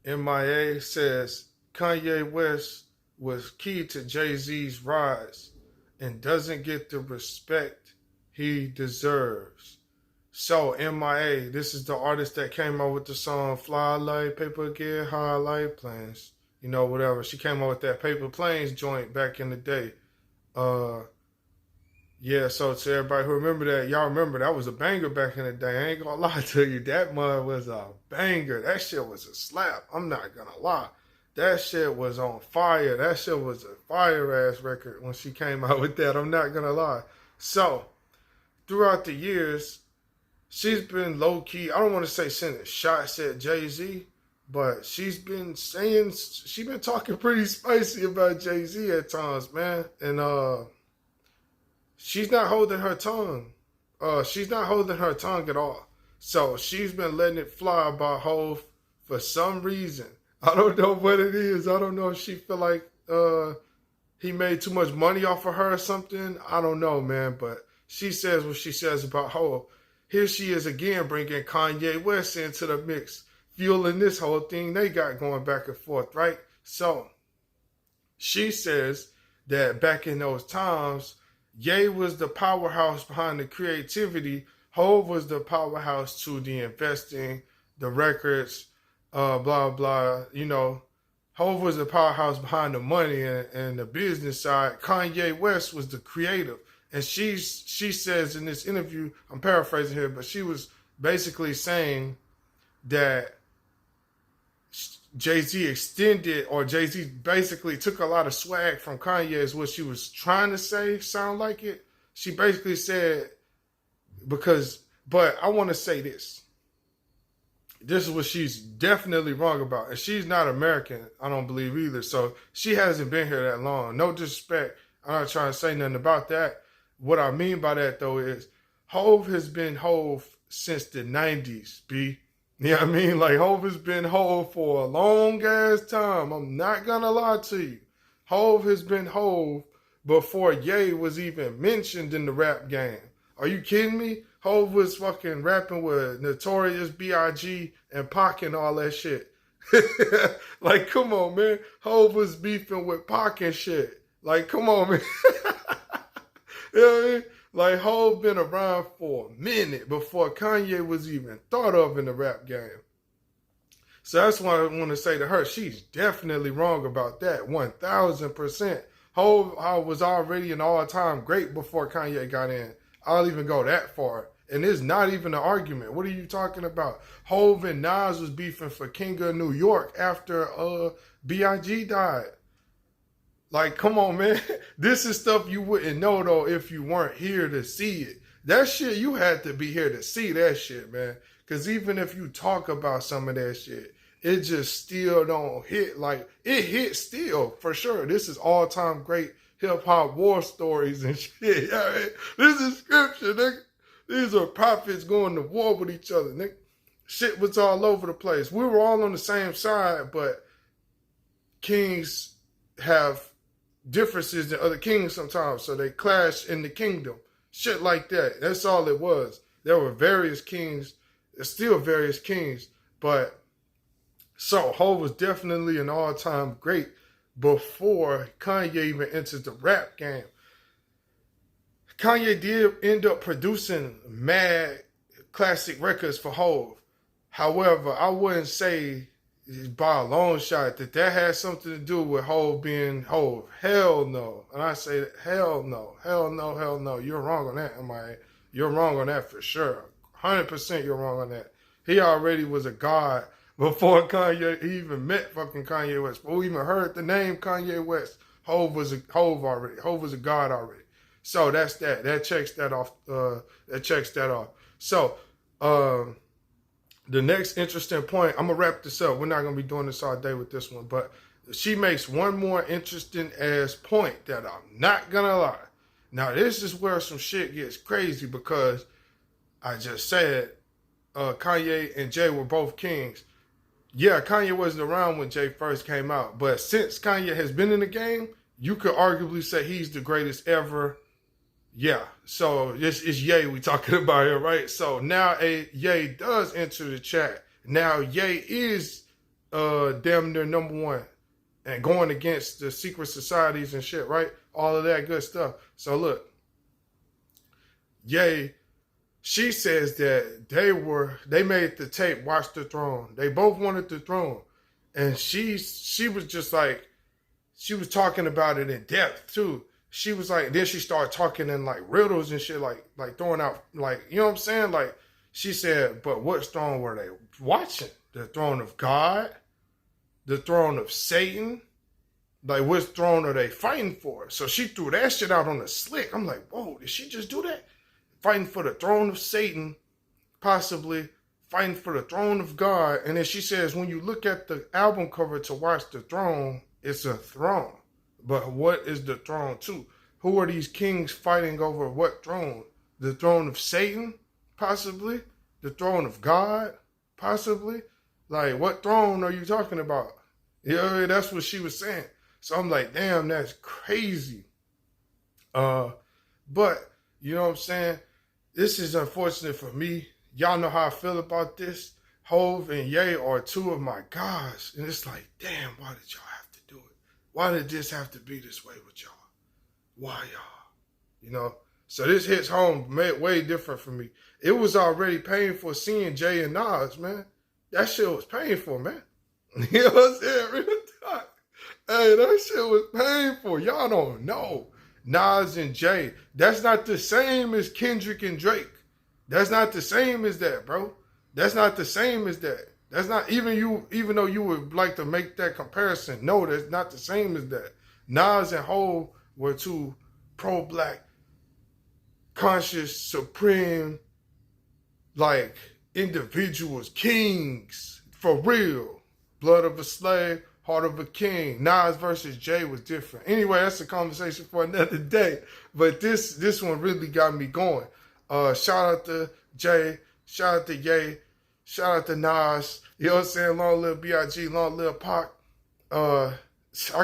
M.I.A. says Kanye West was key to Jay-Z's rise and doesn't get the respect he deserves. So M.I.A., this is the artist that came out with the song Fly Like Paper Get High Like Planes. You know, whatever. She came out with that Paper Planes joint back in the day. Uh yeah, so to everybody who remember that, y'all remember that was a banger back in the day. I ain't gonna lie to you. That mud was a banger. That shit was a slap. I'm not gonna lie. That shit was on fire. That shit was a fire ass record when she came out with that. I'm not gonna lie. So, throughout the years, she's been low key. I don't want to say sending shots at Jay-Z, but she's been talking pretty spicy about Jay-Z at times, man. And she's not holding her tongue. She's not holding her tongue at all. So she's been letting it fly about Hov for some reason. I don't know what it is. I don't know if she feel like he made too much money off of her or something. I don't know, man. But she says what she says about Hov. Here she is again bringing Kanye West into the mix, fueling this whole thing they got going back and forth, right? So she says that back in those times, Ye was the powerhouse behind the creativity. Hov was the powerhouse to the investing, the records, blah, blah. You know, Hov was the powerhouse behind the money and the business side. Kanye West was the creative. And she says in this interview, I'm paraphrasing here, but she was basically saying that Jay-Z extended, or Jay-Z basically took a lot of swag from Kanye is what she was trying to say, sound like it. She basically said, but I want to say this. This is what she's definitely wrong about. And she's not American, I don't believe either. So she hasn't been here that long. No disrespect. I'm not trying to say nothing about that. What I mean by that, though, is Hov has been Hov since the 90s, B. You know what I mean? Like, Hov has been Hov for a long ass time. I'm not gonna lie to you. Hov has been Hov before Ye was even mentioned in the rap game. Are you kidding me? Hov was fucking rapping with Notorious B.I.G. and Pac and all that shit. Like, come on, man. Hov was beefing with Pac and shit. Like, come on, man. You know what I mean? Like, Hov been around for a minute before Kanye was even thought of in the rap game. So that's why I want to say to her, she's definitely wrong about that, 1,000%. Hov was already an all-time great before Kanye got in. I'll even go that far. And it's not even an argument. What are you talking about? Hov and Nas was beefing for King of New York after B.I.G. died. Like, come on, man. This is stuff you wouldn't know, though, if you weren't here to see it. That shit, you had to be here to see that shit, man. Because even if you talk about some of that shit, it just still don't hit. Like, it hits still, for sure. This is all-time great hip-hop war stories and shit. Yeah, man. This is scripture, nigga. These are prophets going to war with each other, nigga. Shit was all over the place. We were all on the same side, but kings have differences than other kings sometimes, so they clash in the kingdom. Shit like that. That's all it was. There were various kings. There's still various kings, but so Hov was definitely an all-time great before Kanye even entered the rap game. Kanye did end up producing mad classic records for Hov. However, I wouldn't say by a long shot that had something to do with Hov being Hov. Hell no. And I say hell no. Hell no, hell no. You're wrong on that, M.I.A. You're wrong on that for sure. 100% you're wrong on that. He already was a god before Kanye even met fucking Kanye West. Before we even heard the name Kanye West, Hov was a god already. So that's that. That checks that off. So, the next interesting point, I'm going to wrap this up. We're not going to be doing this all day with this one, but she makes one more interesting ass point that I'm not going to lie. Now, this is where some shit gets crazy because I just said Kanye and Jay were both kings. Yeah, Kanye wasn't around when Jay first came out, but since Kanye has been in the game, you could arguably say he's the greatest ever. Yeah, so this is Ye we talking about here, right? So now Ye does enter the chat. Now Ye is damn near #1 and going against the secret societies and shit, right? All of that good stuff. So look, Ye, she says that they made the tape Watch the Throne. They both wanted the throne. And she was just like, she was talking about it in depth too. She was like, then she started talking in like riddles and shit, like throwing out, like, you know what I'm saying? Like, she said, but what throne were they watching? The throne of God? The throne of Satan? Like, which throne are they fighting for? So she threw that shit out on the slick. I'm like, whoa, did she just do that? Fighting for the throne of Satan, possibly fighting for the throne of God. And then she says, when you look at the album cover to Watch the Throne, it's a throne. But what is the throne to? Who are these kings fighting over what throne? The throne of Satan, possibly? The throne of God, possibly? Like, what throne are you talking about? Yeah, that's what she was saying. So I'm like, damn, that's crazy. But, you know what I'm saying? This is unfortunate for me. Y'all know how I feel about this. Hove and Ye are two of my guys. And it's like, damn, why did y'all have to do it? Why did this have to be this way with y'all? Why y'all? You know? So this hits home way different for me. It was already painful seeing Jay and Nas, man. That shit was painful, man. You know what I'm saying? Real talk. Hey, that shit was painful. Y'all don't know. Nas and Jay. That's not the same as Kendrick and Drake. That's not the same as that, bro. That's not the same as that. That's not, even though you would like to make that comparison, no, that's not the same as that. Nas and Hov were two pro-black, conscious, supreme, like, individuals, kings, for real. Blood of a slave, heart of a king. Nas versus Jay was different. Anyway, that's a conversation for another day. But this one really got me going. Shout out to Jay, shout out to Ye, shout out to Nas. You know what I'm saying? Long live B.I.G., long live Pac. I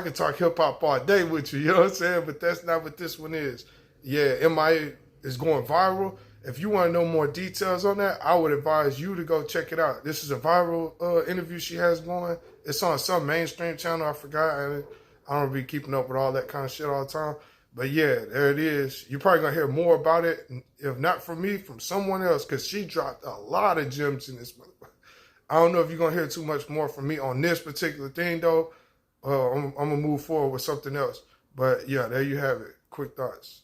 can talk hip hop all day with you, you know what I'm saying? But that's not what this one is. Yeah, M.I.A. is going viral. If you want to know more details on that, I would advise you to go check it out. This is a viral interview she has going. It's on some mainstream channel. I forgot. I don't be keeping up with all that kind of shit all the time. But yeah, there it is. You're probably going to hear more about it. If not from me, from someone else. Because she dropped a lot of gems in this. I don't know if you're going to hear too much more from me on this particular thing, though. I'm going to move forward with something else. But yeah, there you have it. Quick thoughts.